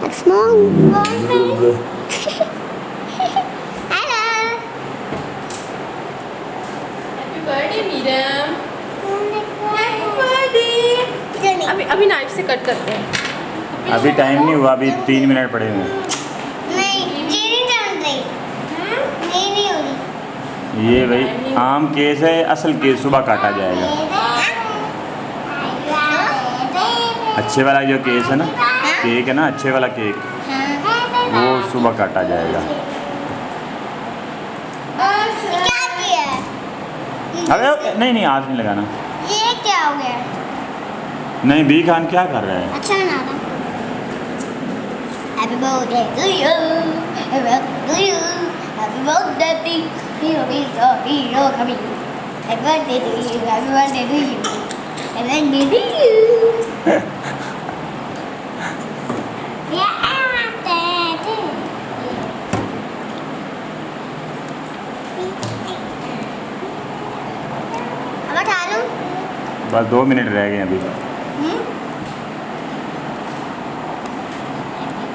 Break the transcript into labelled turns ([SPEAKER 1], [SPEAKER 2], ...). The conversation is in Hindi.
[SPEAKER 1] That's small. Hello.
[SPEAKER 2] Happy birthday मीरम। Happy birthday. अभी नाइफ से कट करते हैं।
[SPEAKER 3] अभी टाइम नहीं हुआ, अभी 3 मिनट पड़े हुए हैं।
[SPEAKER 1] नहीं होगी।
[SPEAKER 3] ये भाई आम केस है, असल केस सुबह काटा जाएगा। अच्छे वाला जो केस है ना, केक है ना, अच्छे वाला केक, वो सुबह काटा जाएगा।
[SPEAKER 1] क्या किया?
[SPEAKER 3] अरे नहीं हाथ नहीं लगाना।
[SPEAKER 1] ये क्या हो गया?
[SPEAKER 3] नहीं बी खान क्या कर रहा है?
[SPEAKER 1] अच्छा बना रहा। Happy birthday to you, happy birthday to you, happy birthday to you, hero coming. Happy birthday to you, happy birthday to you, happy birthday to you. अब उठा लूं?
[SPEAKER 3] बस 2 मिनट रह गए अभी।
[SPEAKER 1] Happy